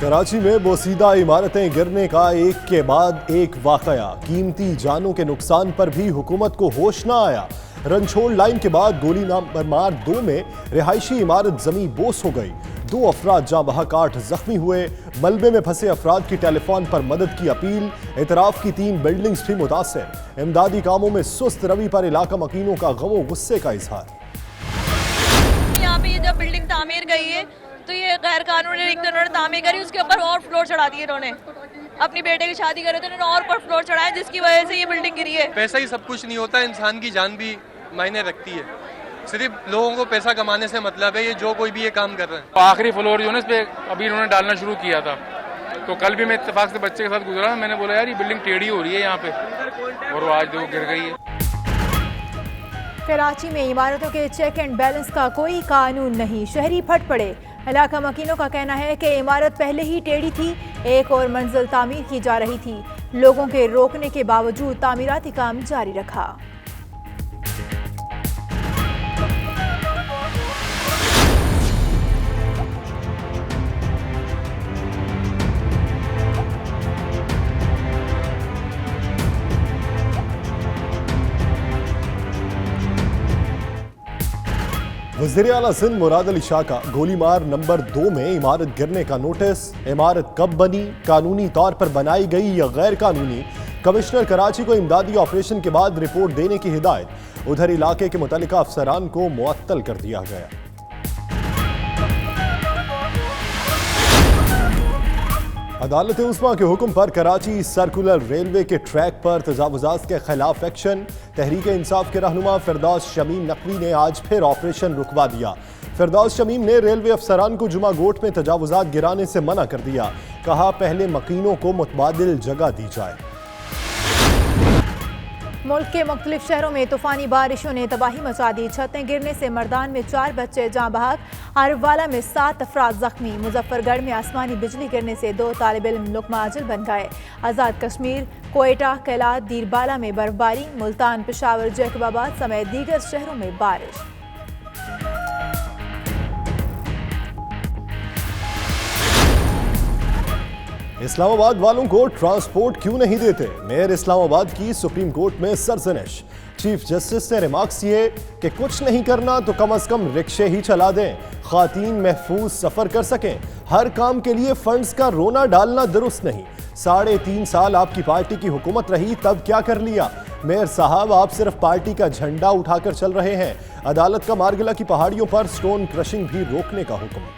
کراچی میں بوسیدہ عمارتیں گرنے کا ایک کے بعد ایک واقعہ، قیمتی جانوں کے نقصان پر بھی حکومت کو ہوش نہ آیا۔ رنچھوڑ لائن کے بعد گولی نمبر 2 میں رہائشی عمارت زمیں بوس ہو گئی، 2 افراد جاں بحق 8 زخمی ہوئے۔ ملبے میں پھنسے افراد کی ٹیلی فون پر مدد کی اپیل، اعتراف کی 3 بلڈنگز بھی متاثر۔ امدادی کاموں میں سست روی پر علاقہ مکینوں کا غم و غصے کا اظہار۔ یہاں پہ یہ جب بلڈنگ تعمیر گئی ہے تو یہ غیر قانونی انہوں نے تعمیر کری، اس کے اوپر اور فلور چڑھا دیے انہوں نے۔ اپنی بیٹے کی شادی کرے تو انہوں نے اور پر فلور چڑھایا، جس کی وجہ سے یہ بلڈنگ گری ہے۔ پیسہ ہی سب کچھ نہیں ہوتا، انسان کی جان بھی معنی رکھتی ہے۔ صرف لوگوں کو پیسہ کمانے سے مطلب ہے، یہ جو کوئی بھی یہ کام کر رہے ہیں۔ آخری فلور جو ہے نا اس پہ ابھی انہوں نے ڈالنا شروع کیا تھا، تو کل بھی میں اتفاق سے بچے کے ساتھ گزرا، میں نے بولا یار یہ بلڈنگ ٹیڑھی ہو رہی ہے یہاں پہ، اور وہ آج وہ گر گئی ہے۔ کراچی میں عمارتوں کے چیک اینڈ بیلنس کا کوئی قانون نہیں، شہری پھٹ پڑے۔ علاقہ مکینوں کا کہنا ہے کہ عمارت پہلے ہی ٹیڑھی تھی، ایک اور منزل تعمیر کی جا رہی تھی، لوگوں کے روکنے کے باوجود تعمیراتی کام جاری رکھا۔ وزیراعلیٰ سندھ مراد علی شاہ کا گولی مار نمبر 2 میں عمارت گرنے کا نوٹس، عمارت کب بنی، قانونی طور پر بنائی گئی یا غیر قانونی؟ کمشنر کراچی کو امدادی آپریشن کے بعد رپورٹ دینے کی ہدایت، ادھر علاقے کے متعلقہ افسران کو معطل کر دیا گیا۔ عدالت عظمیٰ کے حکم پر کراچی سرکولر ریلوے کے ٹریک پر تجاوزات کے خلاف ایکشن، تحریک انصاف کے رہنما فردوس شمیم نقوی نے آج پھر آپریشن رکوا دیا۔ فردوس شمیم نے ریلوے افسران کو جمعہ گوٹ میں تجاوزات گرانے سے منع کر دیا، کہا پہلے مکینوں کو متبادل جگہ دی جائے۔ ملک کے مختلف شہروں میں طوفانی بارشوں نے تباہی مچا دی، چھتیں گرنے سے مردان میں 4 بچے جاں بحق، عارفوالہ میں 7 افراد زخمی، مظفر گڑھ میں آسمانی بجلی گرنے سے 2 طالب علم لقمہ اجل بن گئے۔ آزاد کشمیر، کوئٹہ، کیلات، دیر بالا میں برف باری، ملتان، پشاور، جیکب آباد سمیت دیگر شہروں میں بارش۔ اسلام آباد والوں کو ٹرانسپورٹ کیوں نہیں دیتے؟ میئر اسلام آباد کی سپریم کورٹ میں سرزنش، چیف جسٹس نے ریمارکس کیے کہ کچھ نہیں کرنا تو کم از کم رکشے ہی چلا دیں، خواتین محفوظ سفر کر سکیں، ہر کام کے لیے فنڈز کا رونا ڈالنا درست نہیں۔ 3.5 سال آپ کی پارٹی کی حکومت رہی، تب کیا کر لیا؟ میئر صاحب آپ صرف پارٹی کا جھنڈا اٹھا کر چل رہے ہیں۔ عدالت کا مارگلہ کی پہاڑیوں پر سٹون کرشنگ بھی روکنے کا حکم۔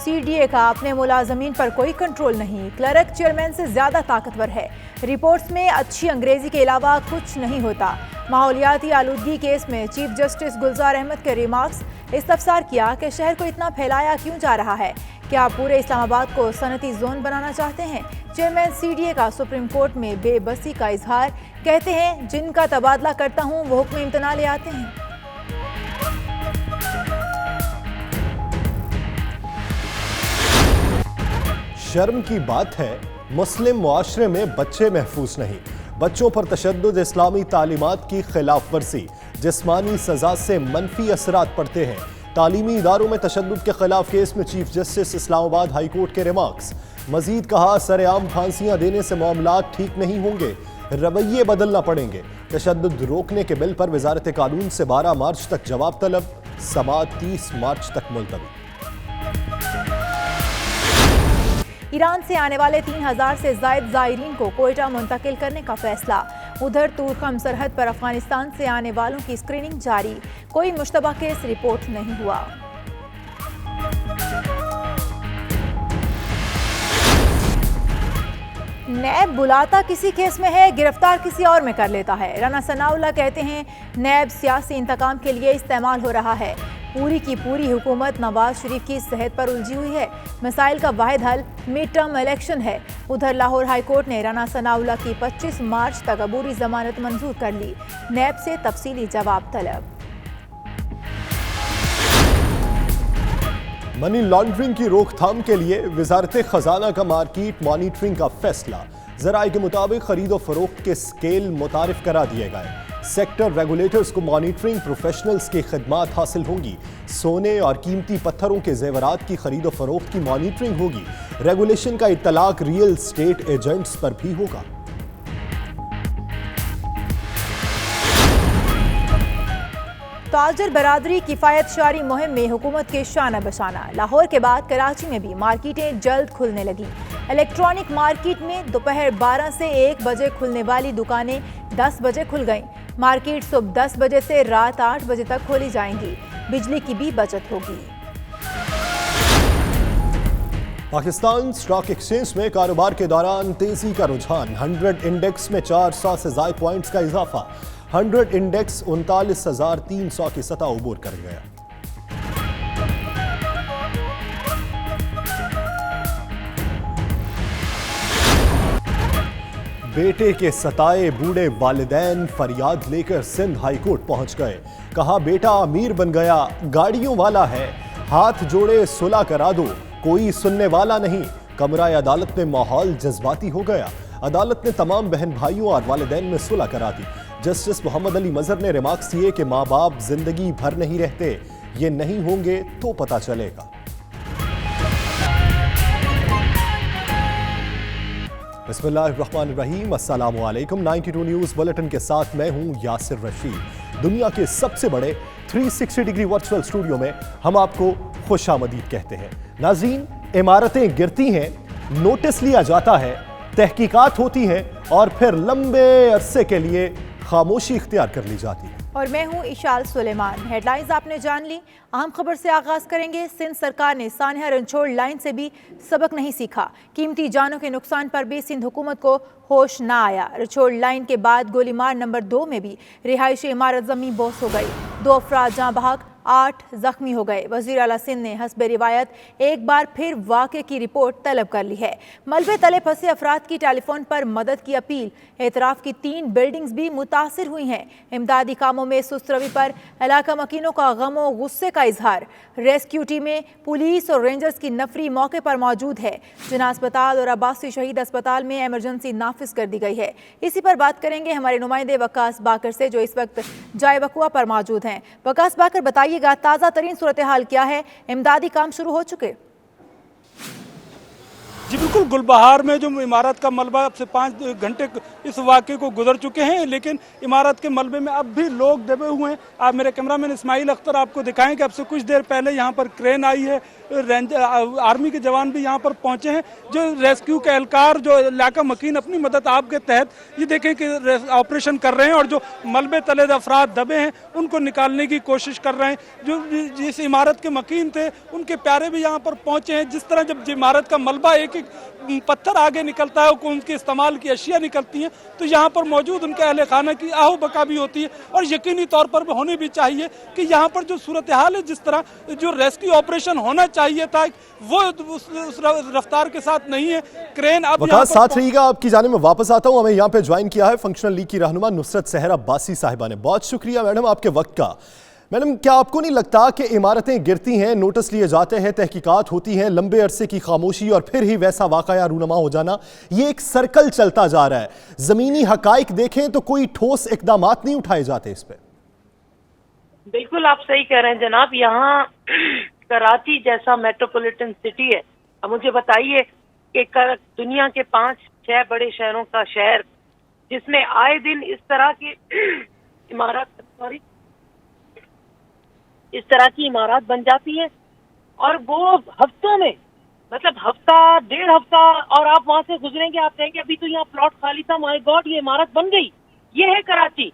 سی ڈی اے کا اپنے ملازمین پر کوئی کنٹرول نہیں، کلرک چیئرمین سے زیادہ طاقتور ہے، رپورٹس میں اچھی انگریزی کے علاوہ کچھ نہیں ہوتا۔ ماحولیاتی آلودگی کیس میں چیف جسٹس گلزار احمد کے ریمارکس، استفسار کیا کہ شہر کو اتنا پھیلایا کیوں جا رہا ہے؟ کیا پورے اسلام آباد کو صنعتی زون بنانا چاہتے ہیں؟ چیئرمین سی ڈی اے کا سپریم کورٹ میں بے بسی کا اظہار، کہتے ہیں جن کا تبادلہ کرتا ہوں وہ حکم امتناع لے آتے ہیں۔ شرم کی بات ہے مسلم معاشرے میں بچے محفوظ نہیں، بچوں پر تشدد اسلامی تعلیمات کی خلاف ورزی، جسمانی سزا سے منفی اثرات پڑتے ہیں۔ تعلیمی اداروں میں تشدد کے خلاف کیس میں چیف جسٹس اسلام آباد ہائی کورٹ کے ریمارکس، مزید کہا سر عام پھانسیاں دینے سے معاملات ٹھیک نہیں ہوں گے، رویے بدلنا پڑیں گے۔ تشدد روکنے کے بل پر وزارت قانون سے 12 مارچ تک جواب طلب، سماعت 30 مارچ تک ملتوی۔ ایران سے آنے والے 3000 سے زائد زائرین کو کوئٹہ منتقل کرنے کا فیصلہ، ادھر تورخم سرحد پر افغانستان سے آنے والوں کی اسکریننگ جاری، کوئی مشتبہ کیس رپورٹ نہیں ہوا۔ نیب بلاتا کسی کیس میں ہے، گرفتار کسی اور میں کر لیتا ہے۔ رانا ثناء اللہ کہتے ہیں نیب سیاسی انتقام کے لیے استعمال ہو رہا ہے، پوری کی پوری حکومت نواز شریف کی صحت پر الجھی ہوئی ہے، مسائل کا واحد حل مڈ ٹرم الیکشن ہے۔ ادھر لاہور ہائی کورٹ نے رانا ثناء اللہ کی 25 مارچ تک عبوری ضمانت منظور کر لی، نیب سے تفصیلی جواب طلب۔ منی لانڈرنگ کی روک تھام کے لیے وزارت خزانہ کا مارکیٹ مانیٹرنگ کا فیصلہ، ذرائع کے مطابق خرید و فروخت کے سکیل متعارف کرا دیے گئے، सेक्टर रेगुलेटर्स को मॉनिटरिंग प्रोफेशनल्स की खिदमात हासिल होंगी। सोने और कीमती पत्थरों के जेवरात की खरीदो फरोख्त की मॉनिटरिंग होगी। रेगुलेशन का इत्तलाक रियल स्टेट एजेंट्स पर भी होगा। ताजर बरादरी किफायत शारी मुहिम में हुकूमत के शाना बशाना। लाहौर के बाद कराची में भी मार्केटें जल्द खुलने लगी। इलेक्ट्रॉनिक मार्केट में दोपहर 12 से 1 बजे खुलने वाली दुकानें 10 बजे खुल गईं। मार्केट सुबह 10 बजे से रात 8 बजे तक खोली जाएंगी। बिजली की भी बचत होगी। पाकिस्तान स्टॉक एक्सचेंज में कारोबार के दौरान तेजी का रुझान। 100 इंडेक्स में 400 से ज्यादा पॉइंट्स का इजाफा। 100 इंडेक्स 39,300 की सतह उबूर कर गया। बेटे के सताए बूढ़े वालिदैन फरियाद लेकर सिंध हाई कोर्ट पहुंच गए। कहा बेटा अमीर बन गया, गाड़ियों वाला है, हाथ जोड़े सुलह करा दो, कोई सुनने वाला नहीं। कमरा अदालत में माहौल जज्बाती हो गया। अदालत ने तमाम बहन भाइयों और वालिदैन में सुलह करा दी। जस्टिस मोहम्मद अली मजहर ने रिमार्क्स दिए कि माँ बाप जिंदगी भर नहीं रहते, ये नहीं होंगे तो पता चलेगा। बिस्मिल्लाहिर्रहमानिर्रहीम, अस्सलामु अलैकुम। 92 न्यूज़ बुलेटिन के साथ मैं हूं यासिर रशीद। दुनिया के सबसे बड़े 360 डिग्री वर्चुअल स्टूडियो में हम आपको खुशामदीद कहते हैं। नाज़रीन, इमारतें गिरती हैं, नोटिस लिया जाता है, तहकीकात होती हैं और फिर लंबे अरसे के लिए खामोशी इख्तियार कर ली जाती है। और मैं हूं इशाल सुलेमान। हेडलाइंस आपने जान ली। अहम खबर से आगाज करेंगे। सिंध सरकार ने सानिया रंछोड़ लाइन से भी सबक नहीं सीखा। कीमती जानों के नुकसान पर भी सिंध हुकूमत को होश ना आया। रंछोड़ लाइन के बाद गोलीमार नंबर 2 में भी रिहायशी इमारत जमी बोस हो गई। 2 अफराद जहां बहक, 8 जख्मी हो गए। वज़ीर आला सिंध ने हस्बे रिवायत एक बार फिर वाक़े की रिपोर्ट तलब कर ली है। मलबे तले फंसे अफराद की टेलीफोन पर मदद की अपील। एतराफ़ की 3 बिल्डिंग्स भी मुतासिर हुई हैं। इमदादी कामों में सुस्त रवि पर इलाका मकीनों का गम और गुस्से का इजहार। रेस्क्यू टीमें, पुलिस और रेंजर्स की नफरी मौके पर मौजूद है। जिना अस्पताल और अब्बासी शहीद अस्पताल में एमरजेंसी नाफिज कर दी गई है। इसी पर बात करेंगे हमारे नुमाइंदे वकास बाकर से, जो इस वक्त जाए वकुआ पर मौजूद हैं। वकास बाकर, बताइएगा ताज़ा तरीन सूरत हाल क्या है? इमदादी काम शुरू हो चुके? जी बिल्कुल, गुलबहार में जो इमारत का मलबा अब से 5 घंटे इस वाक़े को गुजर चुके हैं, लेकिन इमारत के मलबे में अब भी लोग दबे हुए हैं। आप मेरे कैमरामैन इस्माइल अख्तर आपको दिखाएं कि अब से कुछ देर पहले यहाँ पर क्रेन आई है, आर्मी के जवान भी यहाँ पर पहुँचे हैं, जो रेस्क्यू के एहलकार, जो इलाका मकीन अपनी मदद आपके तहत ये देखें कि ऑपरेशन कर रहे हैं और जो मलबे तले अफराद दबे हैं उनको निकालने की कोशिश कर रहे हैं। जो जिस इमारत के मकीन थे उनके प्यारे भी यहाँ पर पहुँचे हैं। जिस तरह जब इमारत का मलबा एक पत्थर आगे निकलता है, उनके इस्तेमाल की अशिया निकलती हैं, तो यहाँ पर मौजूद उनके अहले खाना की आहो बका भी होती है। और यकीनी तौर पर होनी भी चाहिए कि यहाँ पर जो सूरत हाल है, जिस तरह जो रेस्क्यू ऑपरेशन होना चाहिए था, वो उस रफ्तार के साथ नहीं है। क्रेन अब साथ रहिएगा, आपकी जाने में वापस आता हूँ। हमें यहाँ पे ज्वाइन किया है फंक्शनल लीग की रहनुमा नुसरत सहर अब्बासी साहिबा ने। बहुत शुक्रिया मैडम आपके वक्त का। मैडम, क्या आपको नहीं लगता कि इमारतें गिरती हैं, नोटिस लिए जाते हैं, तहकीकात होती हैं, लंबे अरसे की खामोशी और फिर ही वैसा वाक़या रूनमा हो जाना, ये एक सर्कल चलता जा रहा है? ज़मीनी हकाइक देखें तो कोई ठोस इक़दामात नहीं उठाए जाते इस पर। बिल्कुल आप सही कह रहे हैं जनाब। यहाँ कराची जैसा मेट्रोपॉलिटन सिटी है। अब मुझे बताइए कि दुनिया के 5-6 बड़े शहरों का शहर, जिसमें आए दिन इस तरह की इमारत बन जाती है, और वो हफ्तों में, मतलब हफ्ता 1.5 हफ्ता, और आप वहां से गुजरेंगे, आप कहेंगे अभी तो यहाँ प्लॉट खाली था, माय गॉड ये इमारत बन गई। ये है कराची,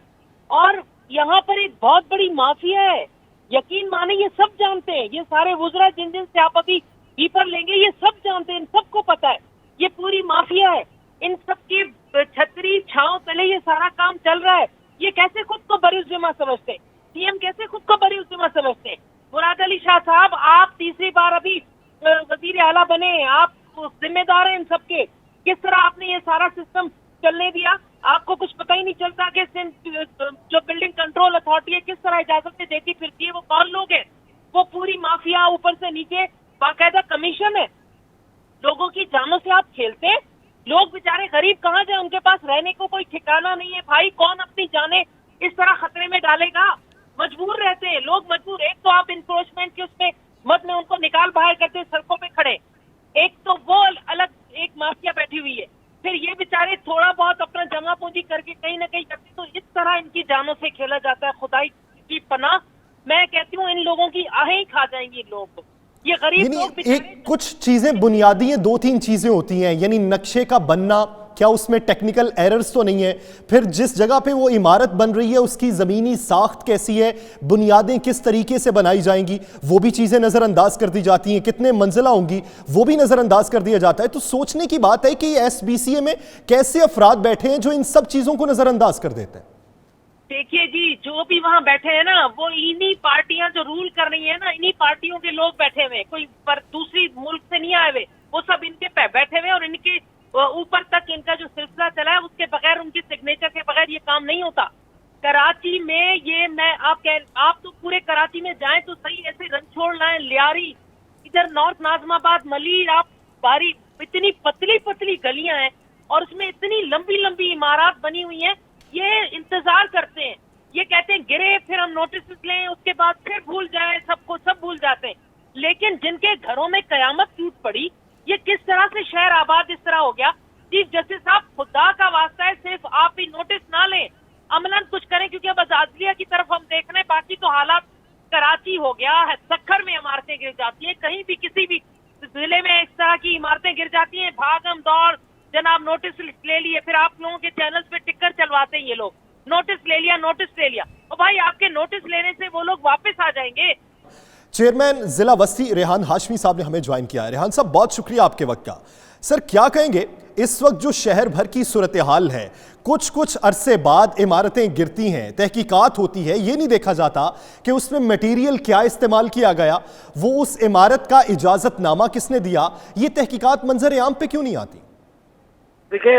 और यहाँ पर एक बहुत बड़ी माफिया है। यकीन माने ये सब जानते हैं, ये सारे वुज़रा जिन से आप अभी पेपर लेंगे, ये सब जानते हैं, इन सबको पता है ये पूरी माफिया है। इन सब की छतरी छांव तले ये सारा काम चल रहा है। ये कैसे खुद को बरी जिम्मा समझते हैं? सीएम कैसे खुद को बरी जिम्मा समझते हैं? मुराद अली शाह साहब, आप तीसरी बार अभी वजीर आला बने, आप जिम्मेदार हैं इन सब के। किस तरह आपने ये सारा सिस्टम चलने दिया? आपको कुछ पता ही नहीं चलता कि जो बिल्डिंग कंट्रोल अथॉरिटी है किस तरह इजाजतें देती फिरती है। वो कौन लोग हैं? वो पूरी माफिया, ऊपर से नीचे बाकायदा कमीशन है। लोगों की जानों से आप खेलते हैं। लोग बेचारे गरीब कहाँ जाए, उनके पास रहने को कोई ठिकाना नहीं है। भाई कौन अपनी जाने इस तरह खतरे में डालेगा? मजबूर रहते हैं लोग, मजबूर। एक तो आप इंक्रोचमेंट के उसमें मत में उनको निकाल बाहर करते सड़कों पे खड़े, एक तो वो अलग एक माफिया बैठी हुई है, फिर ये बेचारे थोड़ा बहुत अपना जमा पूंजी करके कहीं ना कहीं करते, तो इस तरह इनकी जानों से खेला जाता है। खुदाई की पनाह, मैं कहती हूँ इन लोगों की आहें ही खा जाएंगी इन लोगों को। ये गरीब लोग एक कुछ चीजें बुनियादी हैं, 2-3 चीजें होती हैं, यानी नक्शे का बनना, क्या उसमें टेक्निकल एरर्स तो नहीं है? फिर जिस जगह पे वो इमारत बन रही है उसकी ज़मीनी साख्त कैसी है, बुनियादें किस तरीके से बनाई जाएंगी, वो भी चीज़ें नज़रअंदाज कर दी जाती हैं, कितने मंजिला होंगी वो भी नज़रअंदाज कर दिया जाता है। तो सोचने की बात है कि SBCA में कैसे अफराद बैठे हैं जो इन सब चीज़ों को नज़रअंदाज कर देते हैं। देखिए जी, जो भी वहाँ बैठे हैं ना, वो इन्हीं पार्टियां जो रूल कर रही है ना, इन्हीं पार्टियों के लोग बैठे हुए, कोई पर दूसरी मुल्क से नहीं आए हुए, वो सब इनके पे बैठे हुए और इनके ऊपर तक इनका जो सिलसिला चला है उसके बगैर, उनके सिग्नेचर के बगैर ये काम नहीं होता। कराची में ये आप तो पूरे कराची में जाएं तो सही, ऐसे रनछोड़ लाएं, लियारी, इधर नॉर्थ नाजमाबाद, मलीर, आप बारी, इतनी पतली पतली गलियां हैं और उसमें इतनी लंबी लंबी इमारत बनी हुई है। ये इंतजार करते हैं, ये कहते हैं गिरे फिर हम नोटिस लें, उसके बाद फिर भूल जाए, सबको सब भूल जाते हैं। लेकिन जिनके घरों में कयामत टूट पड़ी, ये किस तरह से शहर आबाद इस तरह हो गया। चीफ जस्टिस साहब, खुदा का वास्ता है, सिर्फ आप ही नोटिस ना लें, अमलन कुछ करें, क्योंकि अब आजादिया की तरफ हम देख रहे हैं। बाकी तो हालात कराची हो गया है, सक्खर में इमारतें गिर जाती हैं, कहीं भी किसी भी जिले में इस तरह की इमारतें गिर जाती हैं, भागम दौड़, जनाब नोटिस ले लिए, फिर आप लोगों के चैनल्स पे टिक्कर चलवाते हैं ये लोग, नोटिस ले लिया, नोटिस ले लिया। और भाई आपके नोटिस लेने से वो लोग वापस आ जाएंगे। चेयरमैन जिला वस्ती रेहान हाशमी साहब ने हमें ज्वाइन किया है। रेहान साहब, बहुत शुक्रिया आपके वक्त का। सर, क्या कहेंगे इस वक्त जो शहर भर की सूरत हाल है, कुछ अरसे बाद इमारतें गिरती हैं, तहकीकात होती है, ये नहीं देखा जाता कि उसमें मटेरियल क्या इस्तेमाल किया गया, वो उस इमारत का इजाजतनामा किसने दिया, ये तहकीकात मंजर आम पे क्यों नहीं आती? देखिए,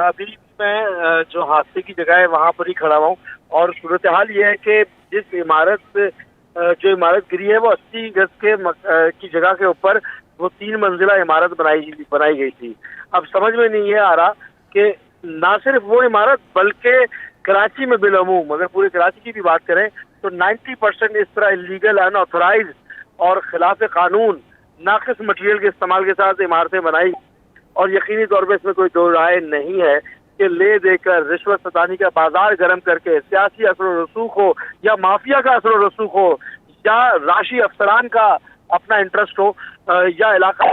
अभी मैं जो हादसे की जगह है वहाँ पर ही खड़ा हुआ हूँ और सूरत हाल ये है कि जिस जो इमारत गिरी है वो 80 गज की जगह के ऊपर वो 3 मंजिला इमारत बनाई गई थी। अब समझ में नहीं है आ रहा कि ना सिर्फ वो इमारत बल्कि कराची में बिलअमूम, अगर पूरे कराची की भी बात करें तो 90% इस तरह इलीगल, अनऑथोराइज और खिलाफ कानून नाकिस मटेरियल के इस्तेमाल के साथ इमारतें बनाई। और यकीनी तौर पर इसमें कोई दो राय नहीं है कि ले देकर रिश्वत सतानी का बाजार गर्म करके सियासी असर रसूख हो या माफिया का असर रसूख हो या राशि अफसरान का अपना इंटरेस्ट हो या इलाका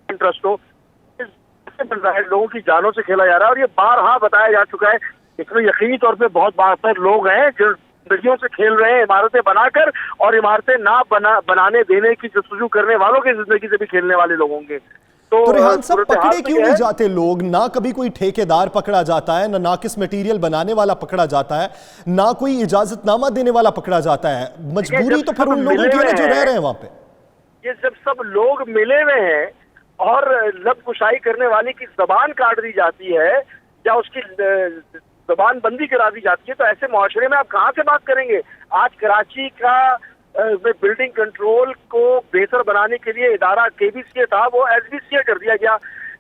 इंटरेस्ट हो, लोगों की जानों से खेला जा रहा है। और ये बारहा बताया जा चुका है, इसमें यकीनी तौर पे बहुत बार लोग हैं जो जिंदगियों से खेल रहे हैं इमारतें बनाकर, और इमारतें ना बनाने देने की जस्तजू करने वालों की जिंदगी से भी खेलने वाले लोग होंगे। तो रेहान साहब, पकड़े क्यों नहीं जाते लोग? ना कभी कोई ठेकेदार पकड़ा जाता है, ना नाकिस मटेरियल बनाने वाला पकड़ा जाता है, ना कोई इजाजतनामा देने वाला पकड़ा जाता है। मजबूरी तो फिर उन लोगों की है जो रह रहे हैं वहां पे। ये जब सब लोग मिले हुए हैं और लब कुशाई करने वाले की जबान काट दी जाती है या उसकी जबान बंदी करा दी जाती है, तो ऐसे मुआशरे में आप कहाँ से बात करेंगे? आज कराची का बिल्डिंग कंट्रोल को बेहतर बनाने के लिए इदारा KBCA था, वो SBCA कर दिया गया।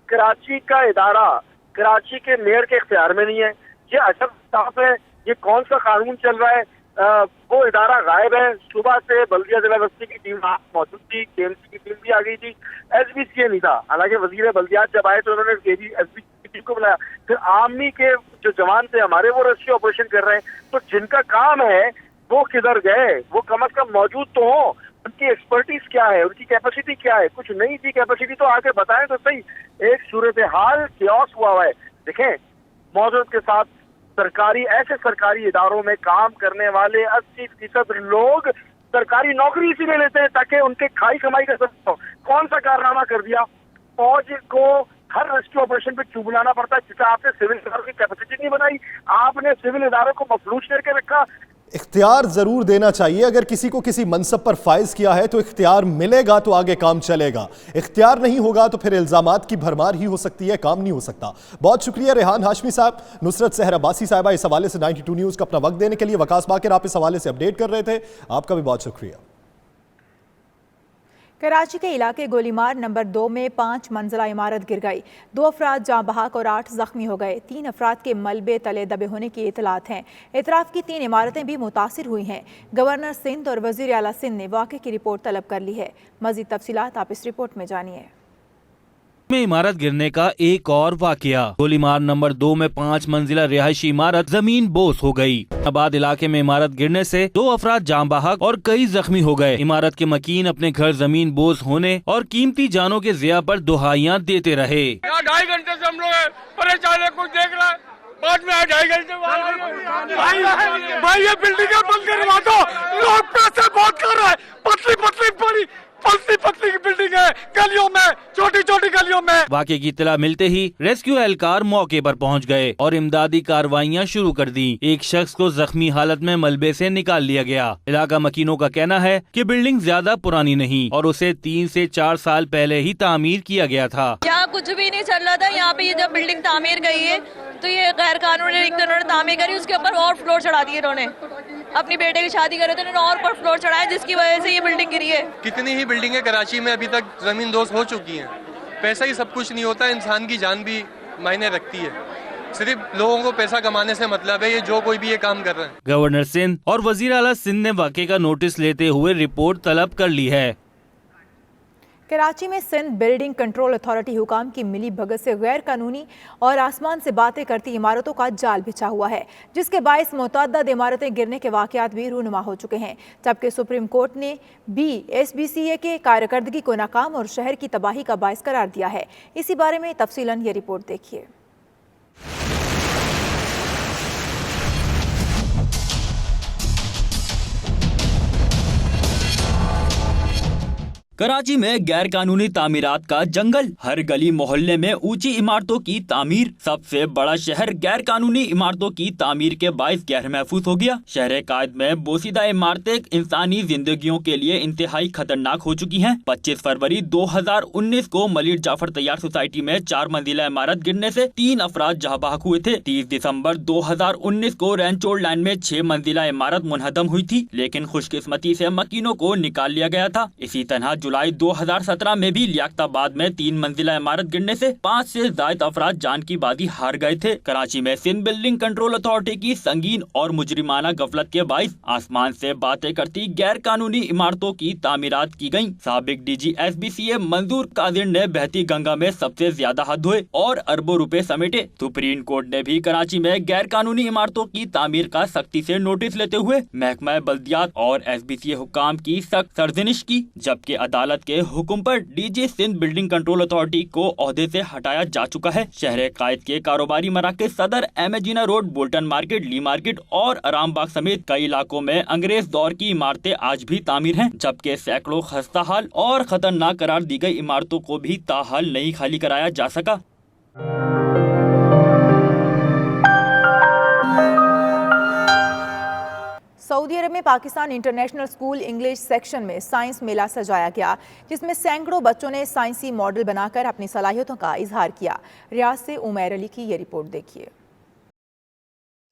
कराची का इदारा कराची के मेयर के इख्तियार में नहीं है। ये अजब साफ है, ये कौन सा कानून चल रहा है? वो इदारा गायब है। सुबह से बल्दिया जिला बस्ती की टीम मौजूद थी, KMC की टीम भी आ गई थी, SBCA नहीं था। हालांकि वजीर बल्दियात जब आए तो उन्होंने SBCA की टीम को बुलाया। फिर आर्मी के जो जवान थे हमारे, वो रेस्क्यू ऑपरेशन कर रहे हैं। तो जिनका काम है वो किधर गए? वो कम अज कम मौजूद तो हो, उनकी एक्सपर्टीज क्या है, उनकी कैपेसिटी क्या है? कुछ नहीं थी कैपेसिटी तो आके बताएं तो सही। एक सूरत हाल क्योस हुआ है। देखें, मौजूद के साथ ऐसे सरकारी इदारों में काम करने वाले 80% लोग सरकारी नौकरी इसीलिए लेते हैं ताकि उनके खाई कमाई का सबब हो। कौन सा कारनामा कर दिया? फौज को हर रेस्क्यू ऑपरेशन पे क्यों बुलाना पड़ता है? क्योंकि आपने सिविल इदारों की कैपेसिटी नहीं बनाई, आपने सिविल इदारों को मफलूज करके रखा। इख्तियार जरूर देना चाहिए। अगर किसी को किसी मनसब पर फाइज किया है तो इख्तियार मिलेगा तो आगे काम चलेगा, इख्तियार नहीं होगा तो फिर इल्जामात की भरमार ही हो सकती है, काम नहीं हो सकता। बहुत शुक्रिया रेहान हाशमी साहब। नुसरत सहर अब्बासी साहिबा इस हवाले से 92 न्यूज़ का अपना वक्त देने के लिए। वकास बाकर आप इस हवाले से अपडेट कर रहे थे, आपका भी बहुत शुक्रिया। کراچی کے علاقے گولیمار نمبر 2 میں 5 منزلہ عمارت گر گئی، 2 افراد جاں بحق اور 8 زخمی ہو گئے، 3 افراد کے ملبے تلے دبے ہونے کی اطلاعات ہیں۔ اطراف کی 3 عمارتیں بھی متاثر ہوئی ہیں۔ گورنر سندھ اور وزیر اعلیٰ سندھ نے واقعے کی رپورٹ طلب کر لی ہے۔ مزید تفصیلات آپ اس رپورٹ میں جانیے۔ میں عمارت گرنے کا ایک اور واقعہ، گولیمار نمبر 2 میں 5 منزلہ رہائشی عمارت زمین بوس ہو گئی۔ آباد علاقے میں عمارت گرنے سے 2 افراد جاں بحق اور کئی زخمی ہو گئے۔ عمارت کے مکین اپنے گھر زمین بوس ہونے اور قیمتی جانوں کے ضیاع پر دہائیاں دیتے رہے۔ 2.5 گھنٹے سے ہم لوگ پریشان ہیں، کچھ دیکھ رہا ہے، بعد میں 2.5 گھنٹے بھائی یہ بلڈنگیں بند کروا دو، لوگ پیسے بہت کر رہے ہیں، پتلی بلڈنگ ہے گلیوں میں، چھوٹی چھوٹی گلیوں میں۔ واقعے کی اطلاع ملتے ہی ریسکیو اہلکار موقع پر پہنچ گئے اور امدادی کارروائیاں شروع کر دیں۔ ایک شخص کو زخمی حالت میں ملبے سے نکال لیا گیا۔ علاقہ مکینوں کا کہنا ہے کہ بلڈنگ زیادہ پرانی نہیں اور اسے 3 سے 4 سال پہلے ہی تعمیر کیا گیا تھا۔ یہاں کچھ بھی نہیں چل رہا تھا، یہاں پہ یہ جب بلڈنگ تعمیر گئی ہے تو یہ غیر قانونی طریقے سے انہوں نے تعمیر کری، اس کے اوپر اور فلور چڑھا دیے انہوں نے۔ اپنی بیٹے کی شادی کرے تو انہوں نے اور پر فلور چڑھایا، جس کی وجہ سے یہ بلڈنگ گری ہے۔ کتنی ہی بلڈنگیں کراچی میں ابھی تک زمین دوز ہو چکی ہیں۔ پیسہ ہی سب کچھ نہیں ہوتا، انسان کی جان بھی معنی رکھتی ہے۔ صرف لوگوں کو پیسہ کمانے سے مطلب ہے، یہ جو کوئی بھی یہ کام کر رہے ہیں۔ گورنر سندھ اور وزیر اعلیٰ سندھ نے واقعے کا نوٹس لیتے ہوئے رپورٹ طلب کر لی ہے۔ کراچی میں سندھ بلڈنگ کنٹرول اتھارٹی حکام کی ملی بھگت سے غیر قانونی اور آسمان سے باتیں کرتی عمارتوں کا جال بچھا ہوا ہے، جس کے باعث متعدد عمارتیں گرنے کے واقعات بھی رونما ہو چکے ہیں، جبکہ سپریم کورٹ نے بھی SBCA کے کارکردگی کو ناکام اور شہر کی تباہی کا باعث قرار دیا ہے۔ اسی بارے میں تفصیلاً یہ رپورٹ دیکھیے۔ کراچی میں غیر قانونی تعمیرات کا جنگل، ہر گلی محلے میں اونچی عمارتوں کی تعمیر، سب سے بڑا شہر غیر قانونی عمارتوں کی تعمیر کے باعث غیر محفوظ ہو گیا۔ شہر قائد میں بوسیدہ عمارتیں انسانی زندگیوں کے لیے انتہائی خطرناک ہو چکی ہیں۔ 25 فروری 2019 کو ملیر جعفر طیار سوسائٹی میں 4 منزلہ عمارت گرنے سے 3 افراد جاں بحق ہوئے تھے۔ 30 دسمبر 2019 کو رینچوڑ لائن میں 6 منزلہ عمارت منہدم ہوئی تھی، لیکن خوش قسمتی سے مکینوں کو نکال لیا گیا تھا۔ اسی طرح جولائی 2017 میں بھی لیاقت آباد میں 3 منزلہ عمارت گرنے سے 5 سے زائد افراد جان کی بازی ہار گئے تھے۔ کراچی میں سندھ بلڈنگ کنٹرول اتھارٹی کی سنگین اور مجرمانہ غفلت کے باعث آسمان سے باتیں کرتی غیر قانونی عمارتوں کی تعمیرات کی گئیں۔ سابق DG SBCA منظور قادر نے بہتی گنگا میں سب سے زیادہ ہاتھ دھوئے اور اربوں روپے سمیٹے۔ سپریم کورٹ نے بھی کراچی میں غیر قانونی عمارتوں کی تعمیر کا سختی سے نوٹس لیتے ہوئے محکمہ بلدیات اور SBCA حکام کی سخت سرزنش کی، جبکہ عدالت کے حکم پر DG Sindh building control authority کو عہدے سے ہٹایا جا چکا ہے۔ شہر قائد کے کاروباری مراکز صدر احمد جینا روڈ، بولٹن مارکیٹ، لی مارکیٹ اور آرام باغ سمیت کئی علاقوں میں انگریز دور کی عمارتیں آج بھی تعمیر ہیں، جبکہ سینکڑوں خستہ حال اور خطرناک قرار دی گئی عمارتوں کو بھی تاحال نہیں خالی کرایا جا سکا۔ سعودی عرب میں Pakistan international school English section میں سائنس میلہ سجایا گیا، جس میں سینکڑوں بچوں نے سائنسی ماڈل بنا کر اپنی صلاحیتوں کا اظہار کیا۔ ریاض سے عمیر علی کی یہ رپورٹ دیکھیے۔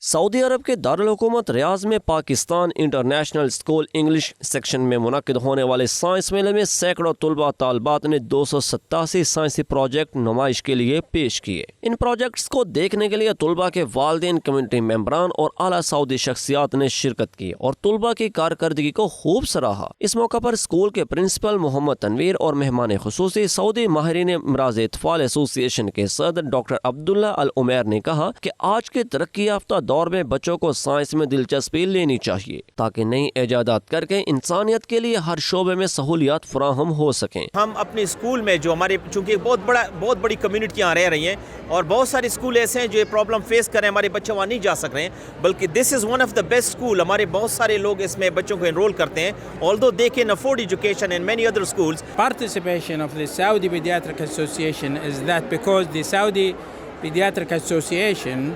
سعودی عرب کے دارالحکومت ریاض میں Pakistan international school English section میں منعقد ہونے والے سائنس میلے میں سینکڑوں طلباء طالبات نے 287 سائنسی پروجیکٹ نمائش کے لیے پیش کیے۔ ان پروجیکٹس کو دیکھنے کے لیے طلباء کے والدین، کمیونٹی ممبران اور اعلیٰ سعودی شخصیات نے شرکت کی اور طلباء کی کارکردگی کو خوب سراہا۔ اس موقع پر اسکول کے پرنسپل محمد تنویر اور مہمان خصوصی سعودی ماہرین امراض اطفال ایسوسی ایشن کے صدر ڈاکٹر عبداللہ العمیر نے کہا کہ آج کے ترقی یافتہ دور میں بچوں کو سائنس میں دلچسپی لینی چاہیے تاکہ نئی ایجادات کر کے انسانیت کے لیے ہر شعبے میں سہولیات فراہم ہو سکیں۔ ہم اپنے اسکول میں جو ہمارے چونکہ بہت بڑی کمیونٹیاں رہ رہی ہیں اور بہت سارے اسکول ایسے ہیں جو یہ پرابلم فیس کر رہے ہیں، ہمارے بچے وہاں نہیں جا سک رہے ہیں، بلکہ this is one of the best school. ہمارے بہت سارے لوگ اس میں بچوں کو انرول کرتے ہیں although they can afford education in many other schools. Participation of the Saudi Pediatric Association is that because the Saudi Pediatric Association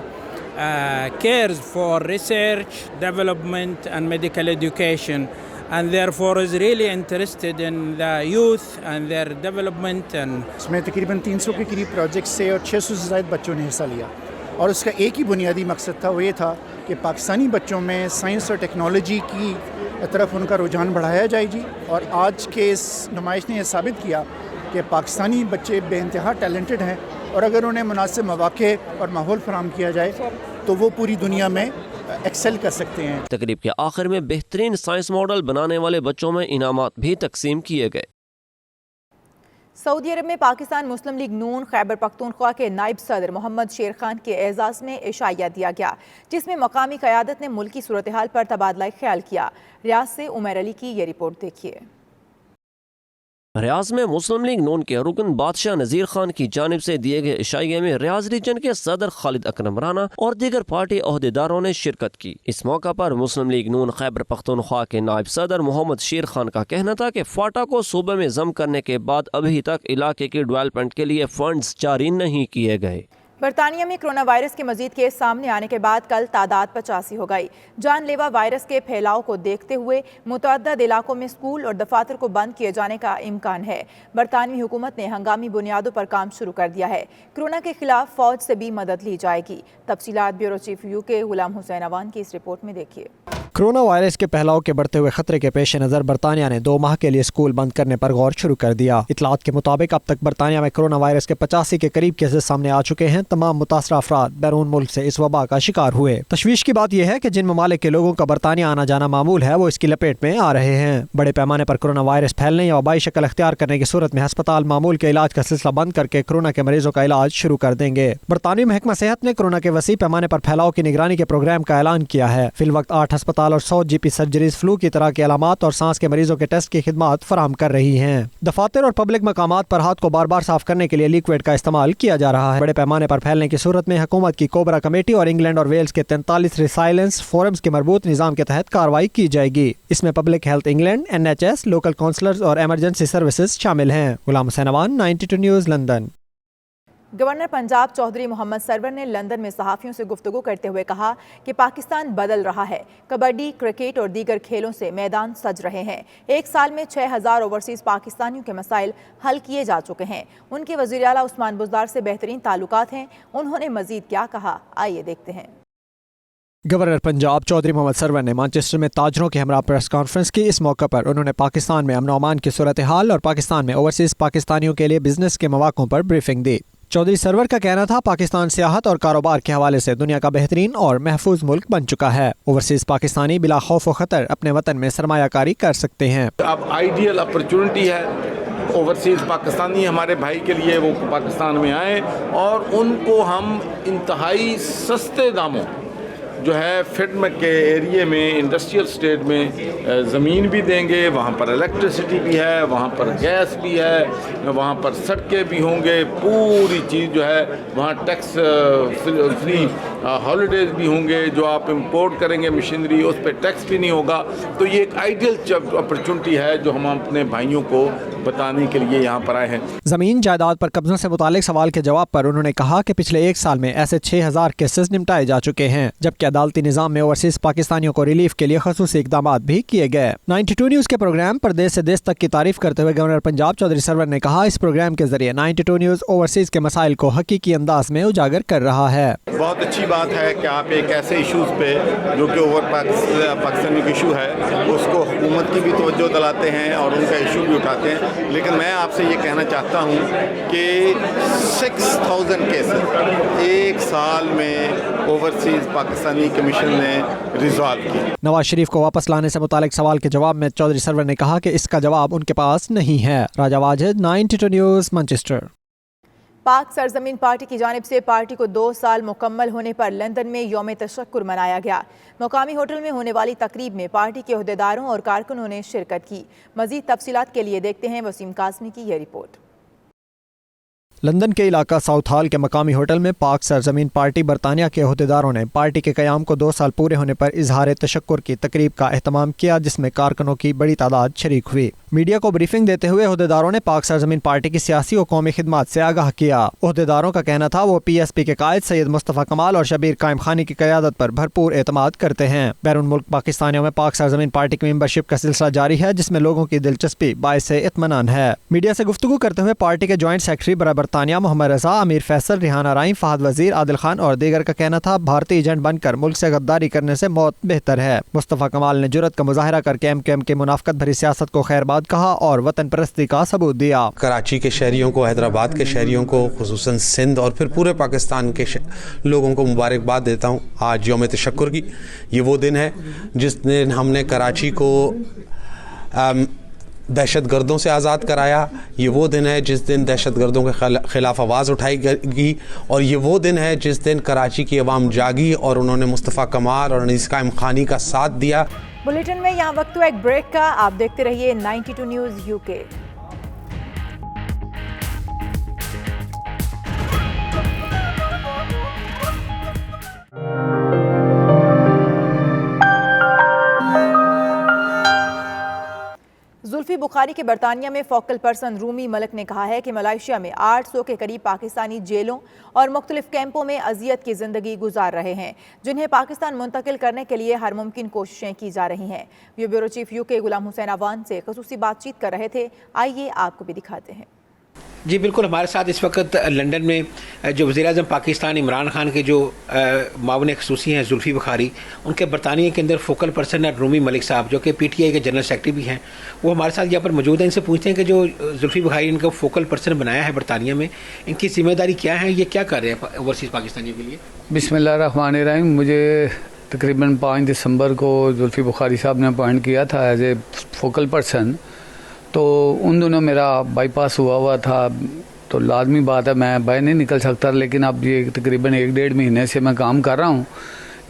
cares for research, development and medical education and therefore is really interested in the youth and their development. اس میں تقریباً 300 کے قریب project سے اور 600 سے زائد بچوں نے حصہ لیا اور اس کا ایک ہی بنیادی مقصد تھا، وہ یہ تھا کہ پاکستانی بچوں میں سائنس اور ٹیکنالوجی کی طرف उनका रुझान बढ़ाया जाए जी। और आज के इस नुमाइश ने यह साबित किया कि पाकिस्तानी बच्चे बेइंतहा टैलेंटेड हैं और अगर उन्हें मुनासिब मौक़े और माहौल फराहम किया जाए तो वो पूरी दुनिया में एक्सेल कर सकते हैं। तकरीब के आखिर में बेहतरीन साइंस मॉडल बनाने वाले बच्चों में इनामात भी तकसीम किए गए। सऊदी अरब में पाकिस्तान मुस्लिम लीग नून खैबर पख्तूनख्वा के नायब सदर मोहम्मद शेर खान के एजाज़ में इशाइया दिया गया, जिसमें मकामी क़यादत ने मुल्की सूरत हाल पर तबादला ख्याल किया। रियाज से उमर अली की ये रिपोर्ट देखिए। रियाज में मुस्लिम लीग नून के रुकन बादशाह नज़ीर खान की जानिब से दिए गए इशाइये में रियाज रीजन के सदर खालिद अकरम राना और दीगर पार्टी अहदेदारों ने शिरकत की। इस मौका पर मुस्लिम लीग नून खैबर पख्तूनख्वा के नायब सदर मोहम्मद शेर खान का कहना था कि फाटा को सूबे में जम करने के बाद अभी तक इलाके की डेवलपमेंट के लिए फंड्स जारी नहीं किए गए। बरतानिया में कोरोना वायरस के मजीद केस सामने आने के बाद कल तादाद 85 हो गई। जानलेवा वायरस के फैलाव को देखते हुए मुतअद्दिद इलाकों में स्कूल और दफातर को बंद किए जाने का इम्कान है। बरतानवी हुकूमत ने हंगामी बुनियादों पर काम शुरू कर दिया है। कोरोना के खिलाफ फौज से भी मदद ली जाएगी। तफसीलात ब्यूरो चीफ UK गुलाम हुसैन अवान की इस रिपोर्ट में देखिए। कोरोना वायरस के फैलाव के बढ़ते हुए खतरे के पेश नज़र बरतानिया ने 2 माह के लिए स्कूल बंद करने पर गौर शुरू कर दिया। इतलात के मुताबिक अब तक बरतानिया में कोरोना वायरस के 85 के करीब केसेस सामने आ चुके हैं। तमाम मुतासरा अफराद बैरून मुल्क से इस वबा का शिकार हुए। तशवीश की बात यह है कि जिन ममालिक के लोगों का बरतानिया आना जाना मामूल है वो इसकी लपेट में आ रहे हैं। बड़े पैमाने पर कोरोना वायरस फैलने या वबाई शक्ल अख्तियार करने की सूरत में अस्पताल मामूल के इलाज का सिलसिला बंद करके कोरोना के मरीजों का इलाज शुरू कर देंगे। बरतानवी महकमा सेहत ने कोरोना के वसी पैमाने पर फैलाव की निगरानी के प्रोग्राम का ऐलान किया है। फिल वक्त 8 अस्पताल और 100 GP सर्जरीज फ्लू की तरह के अलामात और सांस के मरीजों के टेस्ट की खिदमत फराहम कर रही हैं। दफातर और पब्लिक मकामात पर हाथ को बार बार साफ करने के लिए लिक्विड का इस्तेमाल किया जा रहा है। बड़े पैमाने पर फैलने की सूरत में हुकूमत की कोबरा कमेटी और इंग्लैंड और वेल्स के 43 रिसाइलेंस फोरम्स के मरबूत निज़ाम के तहत कार्रवाई की जाएगी। इसमें public health England, NHS, local councillors और एमरजेंसी सर्विसेज शामिल हैं। Ghulam Hussain Awan, 92 news, London. Governor Punjab Chaudhry Mohammad Sarwar ने लंदन में सहाफ़ियों से गुफ्तगू करते हुए कहा कि पाकिस्तान बदल रहा है। कबड्डी, क्रिकेट और दीगर खेलों से मैदान सज रहे हैं। 1 साल में 6000 ओवरसीज़ पाकिस्तानियों के मसाइल हल किए जा चुके हैं। उनके वज़ीर आला उस्मान बुज़दार से बेहतरीन ताल्लुकात हैं। उन्होंने मज़ीद क्या कहा, आइए देखते हैं। गवर्नर पंजाब चौधरी मोहम्मद सरवर ने मैनचेस्टर में ताजरों के हमरा प्रेस कॉन्फ्रेंस की। इस मौके पर उन्होंने पाकिस्तान में अमन और अमान की सूरत हाल और पाकिस्तान में ओवरसीज़ पाकिस्तानियों के लिए बिजनेस के मौक़ों पर ब्रीफिंग दी। चौधरी सरवर का कहना था पाकिस्तान सियाहत और कारोबार के हवाले से दुनिया का बेहतरीन और महफूज मुल्क बन चुका है। ओवरसीज पाकिस्तानी बिला खौफ व खतर अपने वतन में सरमायाकारी कर सकते हैं। अब आइडियल अपॉर्चुनिटी है ओवरसीज़ पाकिस्तानी हमारे भाई के लिए वो पाकिस्तान में आए और उनको हम इंतहाई सस्ते दामों जो है फिटमेक के एरिए में इंडस्ट्रियल स्टेट में ज़मीन भी देंगे, वहाँ पर इलेक्ट्रिसिटी भी है, वहाँ पर गैस भी है, वहाँ पर सड़कें भी होंगे, पूरी चीज़ जो है वहाँ टैक्स फ्री हॉलीडेज भी होंगे। जो आप इंपोर्ट करेंगे मशीनरी उस पर टैक्स भी नहीं होगा। तो ये एक आइडियल अपॉर्चुनिटी है जो हम अपने भाइयों को बताने के लिए यहाँ पर आए हैं। ज़मीन जायदाद पर कब्जों से मुतालिक सवाल के जवाब पर उन्होंने कहा कि पिछले 1 साल में ऐसे 6000 केसेस निपटाए जा चुके हैं, जबकि अदालती निज़ाम में ओवरसीज पाकिस्तानियों को रिलीफ के लिए खसूसी इक़दाम भी किए गए। 92 न्यूज़ के प्रोग्राम पर देश से देश तक की तारीफ करते हुए गवर्नर पंजाब चौधरी सरवर ने कहा इस प्रोग्राम के जरिए 92 न्यूज़ ओवरसीज के मसाइल को हकीकी अंदाज में उजागर कर रहा है। बहुत अच्छी बात है कि आप एक ऐसे इशूज़ पे जो कि ओवर पाकिस्तानी इशू है उसको हुकूमत की भी तवज्जो दिलाते हैं और उनका इशू भी उठाते हैं। लेकिन मैं आपसे ये कहना चाहता हूँ कि 6000 केसेस 1 साल में ओवरसीज़ पाकिस्तानी कमीशन ने रिजॉल्व की। नवाज शरीफ को वापस लाने से मुतालिक सवाल के जवाब में चौधरी सरवर ने कहा कि इसका जवाब उनके पास नहीं है। राजा वाजिद, 92 न्यूज़, मैनचेस्टर। पाक सरजमीन पार्टी की जानिब से पार्टी को 2 साल मुकम्मल होने पर लंदन में यौम तशक्कुर मनाया गया। मुकामी होटल में होने वाली तकरीब में पार्टी के अहदेदारों और कारकुनों ने शिरकत की। मजीद तफसीलात के लिए देखते हैं वसीम कासमी की यह रिपोर्ट। लंदन के इलाका साउथ हॉल के मकामी होटल में पाक सरजमीन पार्टी बरतानिया के अहदेदारों ने पार्टी के क़याम को 2 साल पूरे होने पर इजहार तशक्कुर की तकरीब का एहतमाम किया, जिसमें कारकुनों की बड़ी तादाद शरीक हुई। मीडिया को ब्रीफिंग देते हुए ओहदेदारों ने पाक सरजमीन पार्टी की सियासी और कौमी खिदमत से आगाह किया। ओहदेदारों का कहना था वो PSP के कायद सैयद मुस्तफ़ा कमाल और शबीर कायम खानी की क़यादत पर भरपूर एतमाद करते हैं। बैरून मुल्क पाकिस्तानियों में पाक सरजमीन पार्टी की मेंबरशिप का सिलसिला जारी है, जिसमें लोगों की दिलचस्पी बाइस इत्मीनान है। मीडिया से गुफ्तगू करते हुए पार्टी के जॉइंट सेक्रेटरी बरा बरतानिया मोहम्मद रजा, अमीर फैसल, रिहाना राइन, फहद वजीर, आदिल खान और दीगर का कहना था भारतीय एजेंट बनकर मुल्क से गद्दारी करने से मौत बेहतर है। मुस्तफ़ा कमाल ने जुर्रत का मुजाहरा करके MKM की मुनाफकत भरी सियासत को खैरबाद कहा और वतन परस्ती का सबूत दिया। कराची के शहरियों को, हैदराबाद के शहरियों को, खुसूसन सिंध और फिर पूरे पाकिस्तान के लोगों को मुबारकबाद देता हूँ। आज यौम तशक्कुर की ये वो दिन है जिस दिन हमने कराची को दहशत गर्दों से आज़ाद कराया। ये वो दिन है जिस दिन दहशत गर्दों के खिलाफ आवाज़ उठाई गई और ये वो दिन है जिस दिन कराची की आवाम जागी और उन्होंने मुस्तफ़ा कमाल और अनीस कायम खानी का साथ दिया। बुलेटिन में यहाँ वक्त हुआ एक ब्रेक का। आप देखते रहिए 92 न्यूज़ UK। जुल्फी बुखारी के बरतानिया में फोकल पर्सन रूमी मलिक ने कहा है कि मलेशिया में 800 के करीब पाकिस्तानी जेलों और मुख्तलिफ कैंपों में अजियत की ज़िंदगी गुजार रहे हैं, जिन्हें पाकिस्तान मुंतकिल करने के लिए हर मुमकिन कोशिशें की जा रही हैं। ब्यूरो चीफ UK गुलाम हुसैन अवान से खसूसी बातचीत कर रहे थे। आइए आपको भी दिखाते हैं। जी बिल्कुल, हमारे साथ इस वक्त लंदन में जो वज़ीर-ए-आज़म पाकिस्तान इमरान खान के जो मावन खसूसी हैं जुल्फी बुखारी, उनके बरतानिया के अंदर फोकल पर्सन है रूमी मलिक साहब, जो कि PTI के जनरल सेक्रेटरी भी हैं। वो हमारे साथ यहाँ पर मौजूद हैं। इनसे पूछते हैं कि जो जुल्फी बुखारी इनको फोकल पर्सन बनाया है बरतानिया में, इनकी जिम्मेदारी क्या है, ये क्या कर रहे हैं ओवरसीज़ पाकिस्तानियों के लिए? बिस्मिल्लाहिर्रहमानिर्रहीम। मुझे तकरीबन 5 दिसंबर को जुल्फी बुखारी साहब ने अपॉइंट किया था एज ए फोकल पर्सन। तो उन दिनों मेरा बाईपास हुआ था, तो लाजमी बात है मैं बाहर नहीं निकल सकता, लेकिन अब ये तकरीबन 1-1.5 महीने से मैं काम कर रहा हूँ।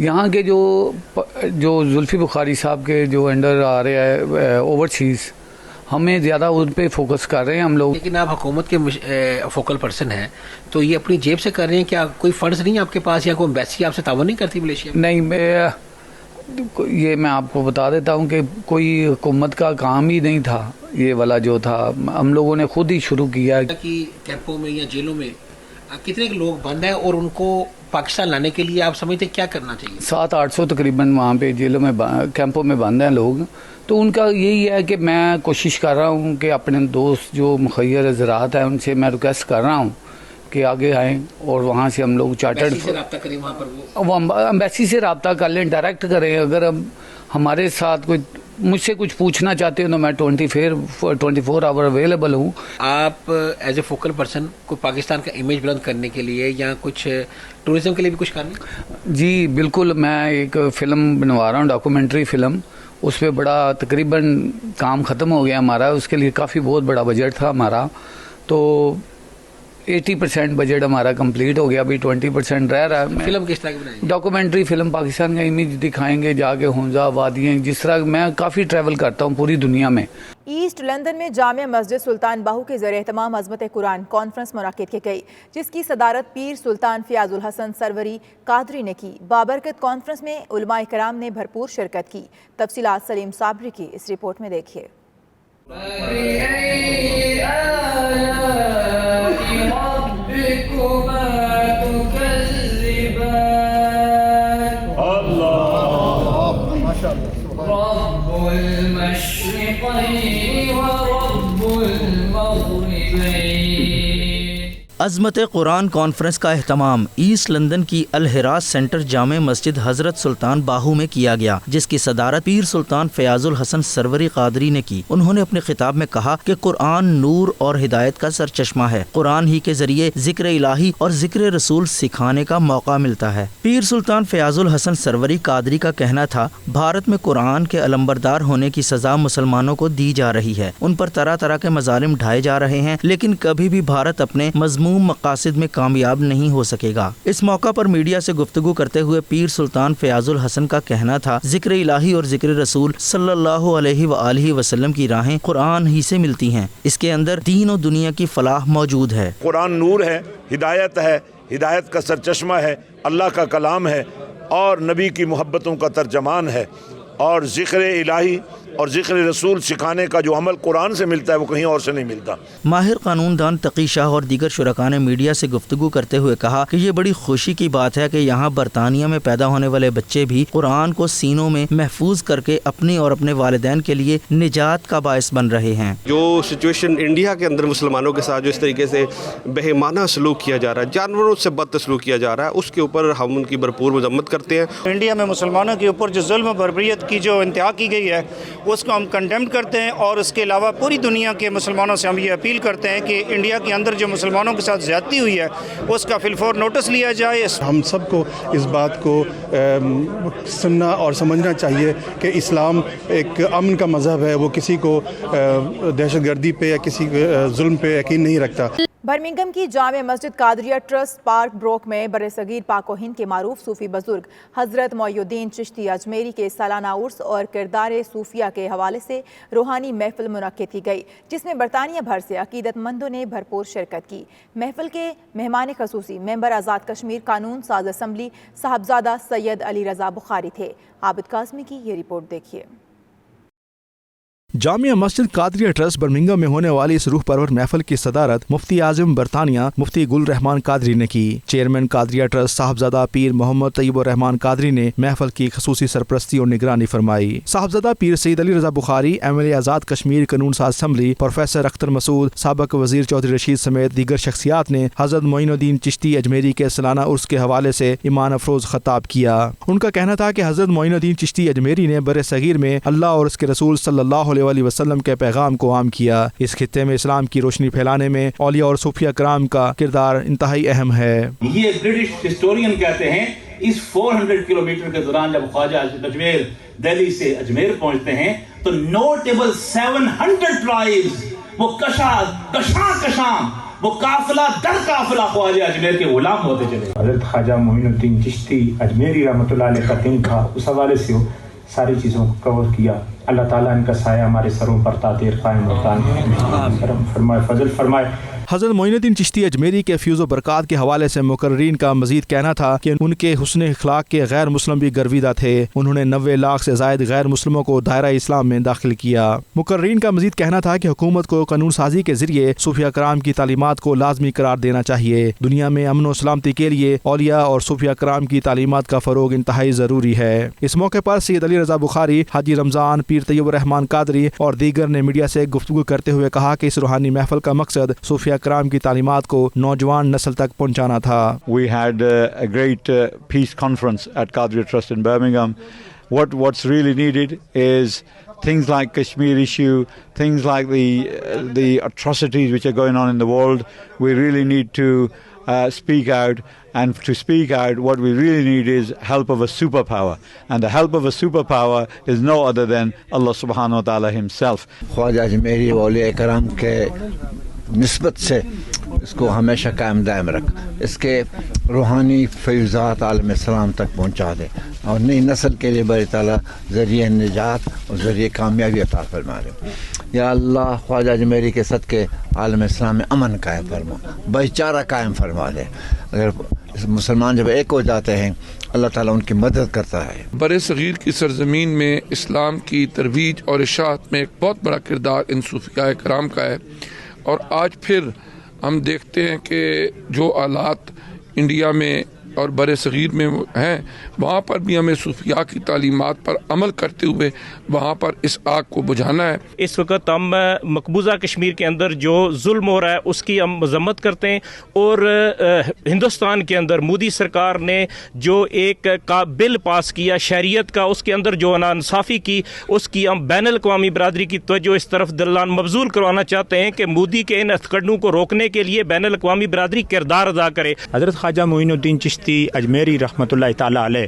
यहाँ के जो जुल्फी बुखारी साहब के जो अंडर आ रहे हैं ओवरसीज़, हमें ज़्यादा उन पे फोकस कर रहे हैं हम लोग। लेकिन आप हुकूमत के फोकल पर्सन हैं, तो ये अपनी जेब से कर रहे हैं क्या? कोई फंड्स नहीं है आपके पास, या कोई एम्बेसी आपसे तावन नहीं करती मलेशिया में? नहीं, ये मैं आपको बता देता हूँ कि कोई हुकूमत का काम ही नहीं था, ये वाला जो था हम लोगों ने खुद ही शुरू किया। कि कैंपों में या जेलों में कितने लोग बंद हैं और उनको पाकिस्तान लाने के लिए आप समझते क्या करना चाहिए? 700-800 तकरीबन वहाँ पे जेलों में कैंपों में बंद हैं लोग। तो उनका यही है कि मैं कोशिश कर रहा हूँ कि अपने दोस्त जो मुखैर हज़रात हैं उनसे मैं रिक्वेस्ट कर रहा हूँ कि आगे आएँ और वहाँ से हम लोग चार्टर्ड से रब्ता करें, वहाँ पर वो एम्बेसी से रब्ता कर लें, डायरेक्ट करें। अगर हम हमारे साथ कोई मुझसे कुछ पूछना चाहते हो तो मैं 24 आवर अवेलेबल हूँ। आप एज ए फोकल पर्सन को पाकिस्तान का इमेज बुलंद करने के लिए या कुछ टूरिज्म के लिए भी कुछ करना? जी बिल्कुल, मैं एक फ़िल्म बनवा रहा हूँ, डॉक्यूमेंट्री फ़िल्म। उस पर बड़ा तकरीबन काम ख़त्म हो गया हमारा, उसके लिए काफ़ी बहुत बड़ा बजट था हमारा। तो 80% बजट हमारा कंप्लीट हो गया, अभी 20% रह रहा है। फिल्म किस तरह की बनाएंगे? डॉक्यूमेंट्री फिल्म, पाकिस्तान का इमेज दिखाएंगे, जाके हुंजा वादियाँ, जिस तरह मैं काफ़ी ट्रैवल करता हूँ पूरी दुनिया में। ईस्ट लंदन में जामिया मस्जिद सुल्तान बाहू के ज़रिए तमाम अज़मत कुरान कॉन्फ्रेंस मुनाकिद की गई, जिसकी सदारत पीर सुल्तान फ़याज़ुल हसन सरवरी कादरी ने की। बाबरकत कॉन्फ्रेंस में उलमाए कराम ने भरपूर शिरकत की। तफसीलात सलीम साबरी की इस रिपोर्ट में देखिए। अज़मत कुरान कॉन्फ्रेंस का एहतमाम ईस्ट लंदन की अल हिराज सेंटर जामे मस्जिद हजरत सुल्तान बाहू में किया गया, जिसकी सदारत पीर सुल्तान फ़याज़ुल हसन सरवरी कादरी ने की। उन्होंने अपने खिताब में कहा कि कुरान नूर और हिदायत का सरचश्मा है। कुरान ही के जरिए जिक्र इलाही और जिक्र रसूल सिखाने का मौका मिलता है। पीर सुल्तान फ़याज़ुल हसन सरवरी कादरी का कहना था, भारत में कुरान के अलंबरदार होने की सजा मुसलमानों को दी जा रही है। उन पर तरह तरह के मजालिम ढाए जा रहे हैं, लेकिन कभी भी भारत अपने मजमूम मकासिद में कामयाब नहीं हो सकेगा। इस मौका पर मीडिया से गुफ्तगू करते हुए पीर सुल्तान फ़याज़ुल हसन का कहना था, जिक्र इलाही और जिक्र रसूल सल्लल्लाहु अलैहि वसल्लम की राहें कुरान ही से मिलती हैं। इसके अंदर दीन और दुनिया की फलाह मौजूद है। कुरान नूर है, हिदायत का सरचश्मा है, अल्लाह का कलाम है और नबी की मोहब्बतों का तर्जमान है। और जिक्र इलाही اور ذکر رسول سکھانے کا جو عمل قرآن سے ملتا ہے وہ کہیں اور سے نہیں ملتا۔ ماہر قانون دان تقی شاہ اور دیگر شرکاء نے میڈیا سے گفتگو کرتے ہوئے کہا کہ یہ بڑی خوشی کی بات ہے کہ یہاں برطانیہ میں پیدا ہونے والے بچے بھی قرآن کو سینوں میں محفوظ کر کے اپنی اور اپنے والدین کے لیے نجات کا باعث بن رہے ہیں۔ جو سچویشن انڈیا کے اندر مسلمانوں کے ساتھ جو اس طریقے سے بہیمانہ سلوک کیا جا رہا ہے، جانوروں سے بد سلوک کیا جا رہا ہے، اس کے اوپر ہم ان کی بھرپور مذمت کرتے ہیں۔ انڈیا میں مسلمانوں کے اوپر جو ظلم و بربریت کی جو انتہا کی گئی ہے اس کو ہم کنڈیم کرتے ہیں، اور اس کے علاوہ پوری دنیا کے مسلمانوں سے ہم یہ اپیل کرتے ہیں کہ انڈیا کے اندر جو مسلمانوں کے ساتھ زیادتی ہوئی ہے اس کا فی الفور نوٹس لیا جائے۔ ہم سب کو اس بات کو سننا اور سمجھنا چاہیے کہ اسلام ایک امن کا مذہب ہے، وہ کسی کو دہشت گردی پہ یا کسی ظلم پہ یقین نہیں رکھتا۔ برمنگھم کی جامع مسجد قادریہ ٹرسٹ پارک بروک میں برصغیر پاک و ہند کے معروف صوفی بزرگ حضرت معین الدین چشتی اجمیری کے سالانہ عرس اور کردار صوفیہ کے حوالے سے روحانی محفل منعقد کی گئی، جس میں برطانیہ بھر سے عقیدت مندوں نے بھرپور شرکت کی۔ محفل کے مہمان خصوصی ممبر آزاد کشمیر قانون ساز اسمبلی صاحبزادہ سید علی رضا بخاری تھے۔ عابد قاسمی کی یہ رپورٹ دیکھیے۔ جامعہ مسجد قادریہ ٹرسٹ برمنگھم میں ہونے والی اس روح پرور محفل کی صدارت مفتی اعظم برطانیہ مفتی گل رحمان قادری نے کی۔ چیئرمین قادریہ ٹرسٹ صاحبزادہ پیر محمد طیب الرحمان قادری نے محفل کی خصوصی سرپرستی اور نگرانی فرمائی۔ صاحبزادہ پیر سید علی رضا بخاری، MLA آزاد کشمیر قانون ساز اسمبلی پروفیسر اختر مسعود، سابق وزیر چودھری رشید سمیت دیگر شخصیات نے حضرت معین الدین چشتی اجمیری کے سالانہ عرس کے حوالے سے ایمان افروز خطاب کیا۔ ان کا کہنا تھا کہ حضرت معین الدین چشتی اجمیری نے بر صغیر میں اللہ اور اس کے رسول صلی اللہ علیہ وسلم کے پیغام کو عام کیا۔ اس خطے میں اسلام کی روشنی پھیلانے میں اولیاء اور صوفیہ کرام کا کردار انتہائی اہم ہے۔ یہ برٹش ہسٹورین کہتے ہیں اس 400 کلومیٹر کے دوران جب خواجہ اجمیر دہلی سے اجمیر پہنچتے ہیں تو نوٹیبل 700 ٹرائبز وہ کشاں وہ قافلہ در قافلہ خواجہ اجمیر کے غلام ہوتے چلے۔ حضرت خواجہ معین الدین چشتی اجمیری رحمۃ اللہ علیہ کا دن تھا، اس حوالے سے ساری چیزوں کو کور کیا۔ اللہ تعالیٰ ان کا سایہ ہمارے سروں پر تا دیر قائم ہوتا ہے، فرمائے فضل فرمائے۔ حضرت معین الدین چشتی اجمیری کے فیوز و برکات کے حوالے سے مقررین کا مزید کہنا تھا کہ ان کے حسن اخلاق کے غیر مسلم بھی گرویدہ تھے۔ انہوں نے 90 لاکھ سے زائد غیر مسلموں کو دائرہ اسلام میں داخل کیا۔ مقررین کا مزید کہنا تھا کہ حکومت کو قانون سازی کے ذریعے صوفیہ کرام کی تعلیمات کو لازمی قرار دینا چاہیے۔ دنیا میں امن و سلامتی کے لیے اولیاء اور صوفیہ کرام کی تعلیمات کا فروغ انتہائی ضروری ہے۔ اس موقع پر سید علی رضا بخاری، حاجی رمضان، پیر طیب الرحمان قادری اور دیگر نے میڈیا سے گفتگو کرتے ہوئے کہا کہ اس روحانی محفل کا مقصد صوفیہ کرام کی تعلیمات کو نوجوان نسل تک پہنچانا تھا۔ We had a great peace conference at Qadriya Trust in Birmingham. What's really needed is things like Kashmir issue, things like the atrocities which are going on in the world. We really need to speak out, and to speak out what we really need is help of a superpower, and the help of a superpower is no other than Allah subhanahu wa ta'ala himself. خواجہ اجمیری اولیاء کرام کے نسبت سے اس کو ہمیشہ قائم دائم رکھ، اس کے روحانی فیضات عالم اسلام تک پہنچا دے اور نئی نسل کے لیے باری تعالیٰ ذریعہ نجات اور ذریعہ کامیابی عطا فرما دے۔ یا اللہ خواجہ اجمیری کے صدقے عالم اسلام میں امن قائم فرما، بھائی چارہ قائم فرما دے۔ اگر مسلمان جب ایک ہو جاتے ہیں اللہ تعالیٰ ان کی مدد کرتا ہے۔ بر صغیر کی سرزمین میں اسلام کی ترویج اور اشاعت میں ایک بہت بڑا کردار ان صوفیاء کرام کا ہے، اور آج پھر ہم دیکھتے ہیں کہ جو حالات انڈیا میں اور بر صغیر میں ہیں وہاں پر بھی ہمیں صوفیاء کی تعلیمات پر عمل کرتے ہوئے وہاں پر اس آگ کو بجھانا ہے۔ اس وقت ہم مقبوضہ کشمیر کے اندر جو ظلم ہو رہا ہے اس کی ہم مذمت کرتے ہیں، اور ہندوستان کے اندر مودی سرکار نے جو ایک بل پاس کیا شہریت کا، اس کے اندر جو ناانصافی کی، اس کی ہم بین الاقوامی برادری کی توجہ اس طرف دلان مبذول کروانا چاہتے ہیں کہ مودی کے ان ہتھکنڈوں کو روکنے کے لیے بین الاقوامی برادری کردار ادا کرے۔ حضرت خواجہ معین الدین چشتی اجمیری رحمۃ اللہ تعالیٰ علیہ،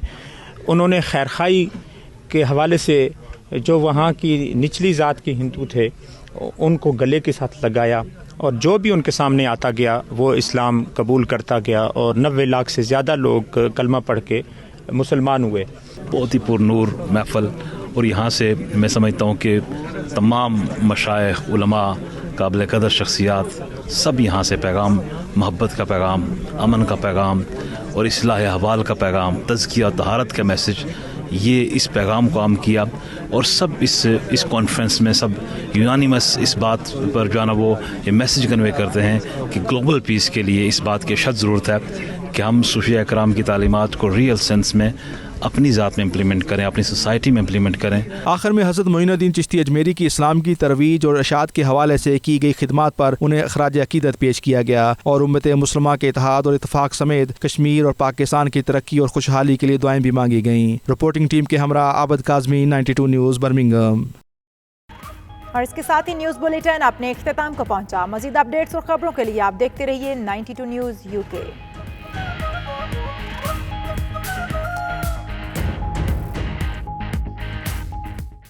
انہوں نے خیرخواہی کے حوالے سے جو وہاں کی نچلی ذات کے ہندو تھے ان کو گلے کے ساتھ لگایا، اور جو بھی ان کے سامنے آتا گیا وہ اسلام قبول کرتا گیا، اور 90 لاکھ سے زیادہ لوگ کلمہ پڑھ کے مسلمان ہوئے۔ بہت ہی پرنور محفل، اور یہاں سے میں سمجھتا ہوں کہ تمام مشائخ، علماء، قابل قدر شخصیات سب یہاں سے پیغام محبت کا پیغام، امن کا پیغام اور اصلاح احوال کا پیغام، تزکیہ طہارت کا میسج یہ اس پیغام کو عام کیا اور سب اس کانفرنس میں سب یونانیمس اس بات پر جو ہے نا وہ یہ میسیج کنوے کرتے ہیں کہ گلوبل پیس کے لیے اس بات کی اشد ضرورت ہے کہ ہم صوفیہ اکرام کی تعلیمات کو ریئل سینس میں اپنی ذات میں امپلیمنٹ کریں، اپنی سوسائٹی میں امپلیمنٹ کریں۔ آخر میں حضرت معین الدین چشتی اجمیری کی اسلام کی ترویج اور ارشاد کے حوالے سے کی گئی خدمات پر انہیں خراج عقیدت پیش کیا گیا اور امت مسلمہ کے اتحاد اور اتفاق سمیت کشمیر اور پاکستان کی ترقی اور خوشحالی کے لیے دعائیں بھی مانگی گئیں۔ رپورٹنگ ٹیم کے ہمراہ عابد کاظمی، 92 نیوز، برمنگھم۔ اور اس کے ساتھ ہی نیوز بلیٹن اپنے اختتام کو پہنچا۔ مزید اپڈیٹس اور خبروں کے لیے آپ دیکھتے رہیے 92 نیوز UK۔